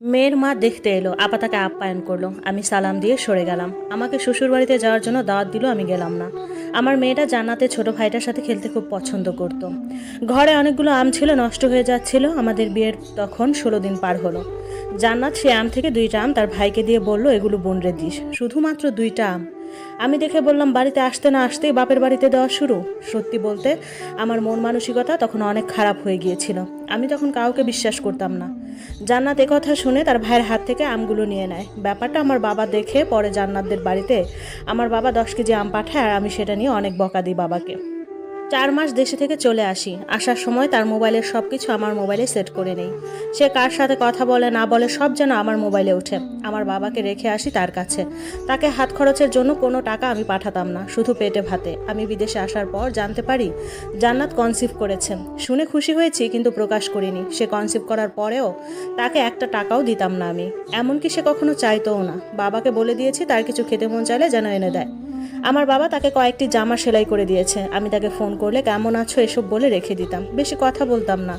মেয়ের মা দেখতে এলো, আপা তাকে আপ্যায়ন করলো। আমি সালাম দিয়ে সরে গেলাম। আমাকে শ্বশুর বাড়িতে যাওয়ার জন্য দাওয়াত দিল, আমি গেলাম না। আমার মেয়েটা জান্নাতের ছোট ভাইটার সাথে খেলতে খুব পছন্দ করত। ঘরে অনেকগুলো আম ছিল, নষ্ট হয়ে যাচ্ছিল। আমাদের বিয়ের তখন 16 দিন পার হলো। জান্নাত সে আম থেকে 2টা আম তার ভাইকে দিয়ে বলল, এগুলো বোনরে দিস। শুধুমাত্র 2টা আম। আমি দেখে বললাম, বাড়িতে আসতে না আসতেই বাপের বাড়িতে দেওয়া শুরু। সত্যি বলতে আমার মন মানসিকতা তখন অনেক খারাপ হয়ে গিয়েছিল। আমি তখন কাউকে বিশ্বাস করতাম না। জান্নাত কথা শুনে তার ভাইয়ের হাত থেকে আমগুলো নিয়ে নেয়। ব্যাপারটা আমার বাবা দেখে পরে জান্নাতদের বাড়িতে আমার বাবা 10 কেজি আম পাঠায়, আর আমি সেটা নিয়ে অনেক বকা দিই বাবাকে। 4 মাস দেশে থেকে চলে আসি। আসার সময় তার মোবাইলের সব কিছু আমার মোবাইলে সেট করে নেই। সে কার সাথে কথা বলে না বলে সব যেন আমার মোবাইলে ওঠে। আমার বাবাকে রেখে আসি তার কাছে। তাকে হাত খরচের জন্য কোনো টাকা আমি পাঠাতাম না, শুধু পেটে ভাতে। আমি বিদেশে আসার পর জানতে পারি জান্নাত কনসিভ করেছে। শুনে খুশি হয়েছি, কিন্তু প্রকাশ করিনি। সে কনসিভ করার পরেও তাকে একটা টাকাও দিতাম না আমি। এমনকি সে কখনো চাইতোও না। বাবাকে বলে দিয়েছি তার কিছু খেতে মন চাইলে যেন এনে দেয়। আমার বাবা তাকে কয়েকটি জামা সেলাই করে দিয়েছে। আমি তাকে ফোন করলে কেমন আছো এসব বলে রেখে দিতাম, বেশি কথা বলতাম না।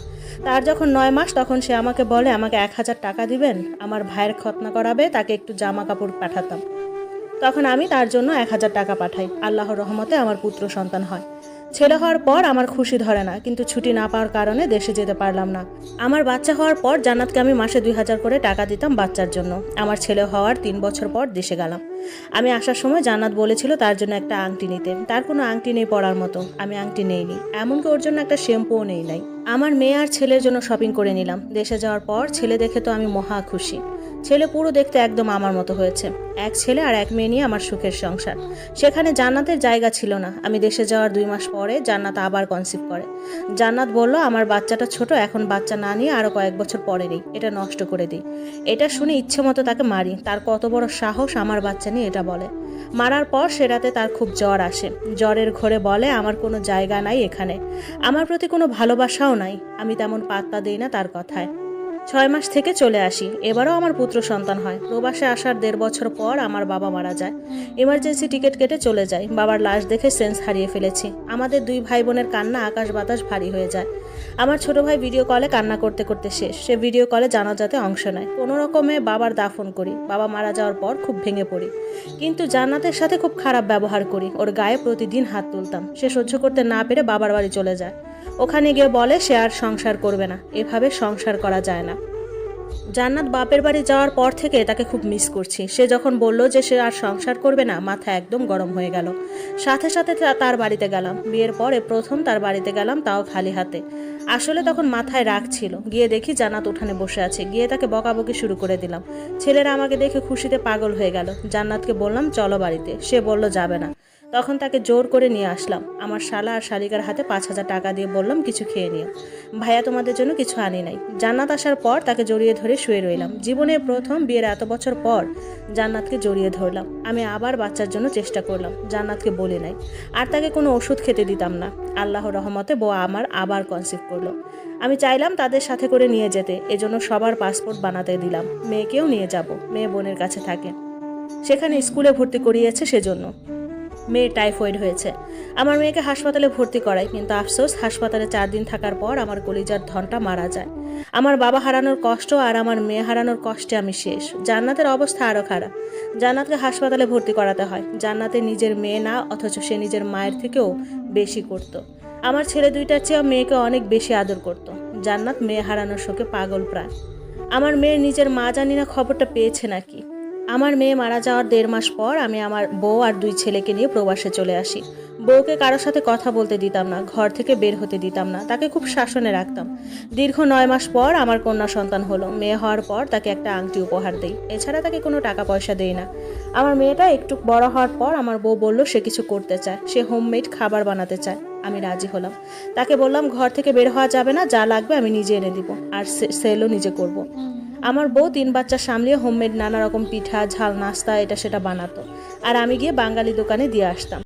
তার যখন 9 মাস তখন সে আমাকে বলে, আমাকে 1000 টাকা দিবেন, আমার ভাইয়ের খতনা করাবে, তাকে একটু জামা কাপড় পাঠাতাম। তখন আমি তার জন্য 1000 টাকা পাঠাই। আল্লাহর রহমতে আমার পুত্র সন্তান হয়। ছেলে হওয়ার পর আমার খুশি ধরে না, কিন্তু ছুটি না পাওয়ার কারণে দেশে যেতে পারলাম না। আমার বাচ্চা হওয়ার পর জান্নাতকে আমি মাসে 2000 করে টাকা দিতাম বাচ্চার জন্য। আমার ছেলে হওয়ার 3 বছর পর দেশে গেলাম। আমি আসার সময় জান্নাত বলেছিল তার জন্য একটা আংটি নিতে। তার কোনো আংটি নেই পরার মতো। আমি আংটি নেইনি, এমনকি ওর জন্য একটা শ্যাম্পুও নেই নাই। আমার মেয়ে আর ছেলের জন্য শপিং করে নিলাম। দেশে যাওয়ার পর ছেলে দেখে তো আমি মহা খুশি। ছেলে পুরো দেখতে একদম আমার মতো হয়েছে। এক ছেলে আর এক মেয়ে নিয়ে আমার সুখের সংসার। সেখানে জান্নাতের জায়গা ছিল না। আমি দেশে যাওয়ার 2 মাস পরে জান্নাত আবার কনসিভ করে। জান্নাত বলল, আমার বাচ্চাটা ছোট, এখন বাচ্চা না নিয়ে আরো কয়েক বছর পরে নেই, এটা নষ্ট করে দিই। এটা শুনে ইচ্ছে মতো তাকে মারি। তার কত বড় সাহস আমার বাচ্চা নিয়ে এটা বলে। মারার পর সে রাতে তার খুব জ্বর আসে। জ্বরের ঘোরে বলে, আমার কোনো জায়গা নাই এখানে, আমার প্রতি কোনো ভালোবাসাও নাই। আমি তেমন পাত্তা দিই না তার কথায়। 6 মাস থেকে চলে আসি। এবারও আমার পুত্র সন্তান হয়। প্রবাসে আসার 1.5 বছর পর আমার বাবা মারা যায়। ইমার্জেন্সি টিকিট কেটে চলে যাই। বাবার লাশ দেখে সেন্স হারিয়ে ফেলেছি। আমাদের 2 ভাই বোনের কান্না আকাশ বাতাস ভারী হয়ে যায়। আমার ছোট ভাই ভিডিও কলে কান্না করতে করতে শেষ। সে ভিডিও কলে জানাজাতে অংশ নেয়। কোনো রকমে বাবার দাফন করি। বাবা মারা যাওয়ার পর খুব ভেঙে পড়ি, কিন্তু জান্নাতের সাথে খুব খারাপ ব্যবহার করি। ওর গায়ে প্রতিদিন হাত তুলতাম। সে সহ্য করতে না পেরে বাবার বাড়ি চলে যায়। ওখানে গিয়ে বলে সে আর সংসার করবে না। এভাবে সংসার করা যায় না। জান্নাত বাপের বাড়ি যাওয়ার পর থেকে তাকে খুব মিস করছি। সে যখন বলল যে সে আর সংসার করবে না, মাথা একদম গরম হয়ে গেল। সাথে সাথে তার বাড়িতে গেলাম। বিয়ের পরে প্রথম তার বাড়িতে গেলাম, তাও খালি হাতে। আসলে তখন মাথায় রাগ ছিল। গিয়ে দেখি জান্নাত উঠানে বসে আছে। গিয়ে তাকে বকাবকি শুরু করে দিলাম। ছেলেরা আমাকে দেখে খুশিতে পাগল হয়ে গেল। জান্নাতকে বললাম চলো বাড়িতে। সে বলল যাবে না। তখন তাকে জোর করে নিয়ে আসলাম। আমার শালা আর শালিকার হাতে 5000 টাকা দিয়ে বললাম, কিছু খেয়ে নিও, ভাইয়া তোমাদের জন্য কিছু আনি নাই। জান্নাত আসার পর তাকে জড়িয়ে ধরে শুয়ে রইলাম। জীবনের প্রথম, বিয়ের এত বছর পর জান্নাতকে জড়িয়ে ধরলাম। আমি আবার বাচ্চার জন্য চেষ্টা করলাম, জান্নাতকে বলি নাই। আর তাকে কোনো ওষুধ খেতে দিতাম না। আল্লাহর রহমতে বউ আমার আবার কনসিভ করলো। আমি চাইলাম তাদের সাথে করে নিয়ে যেতে, এজন্য সবার পাসপোর্ট বানাতে দিলাম। মেয়েকেও নিয়ে যাব, মেয়ে বোনের কাছে থাকে, সেখানে স্কুলে ভর্তি করিয়েছে সেজন্য। মেয়ে টাইফয়েড হয়েছে। আমার মেয়েকে হাসপাতালে ভর্তি করাই, কিন্তু আফসোস হাসপাতালে 4 দিন থাকার পর আমার কলিজার ধনটা মারা যায়। আমার বাবা হারানোর কষ্ট আর আমার মেয়ে হারানোর কষ্টে আমি শেষ। জান্নাতের অবস্থা আরও খারাপ। জান্নাতকে হাসপাতালে ভর্তি করাতে হয়। জান্নাতের নিজের মেয়ে না, অথচ সে নিজের মায়ের থেকেও বেশি করত। আমার ছেলে 2টার চেয়েও মেয়েকে অনেক বেশি আদর করত। জান্নাত মেয়ে হারানোর শোকে পাগল প্রায়। আমার মেয়ের নিজের মা জানি না খবরটা পেয়েছে নাকি। আমার মেয়ে মারা যাওয়ার 1.5 মাস পর আমি আমার বউ আর 2 ছেলেকে নিয়ে প্রবাসে চলে আসি। বউকে কারোর সাথে কথা বলতে দিতাম না, ঘর থেকে বের হতে দিতাম না, তাকে খুব শাসনে রাখতাম। দীর্ঘ 9 মাস পর আমার কন্যা সন্তান হলো। মেয়ে হওয়ার পর তাকে একটা আংটি উপহার দেই, এছাড়া তাকে কোনো টাকা পয়সা দেই না। আমার মেয়েটা একটু বড় হওয়ার পর আমার বউ বলল সে কিছু করতে চায়, সে হোমমেড খাবার বানাতে চায়। আমি রাজি হলাম। তাকে বললাম ঘর থেকে বের হওয়া যাবে না, যা লাগবে আমি নিজে এনে দিব, আর সেলও নিজে করব। আমার বউ 3 বাচ্চা সামলিয়ে হোমমেড নানা রকম পিঠা, ঝাল, নাস্তা এটা সেটা বানাতো, আর আমি গিয়ে বাঙালি দোকানে দিয়ে আসতাম।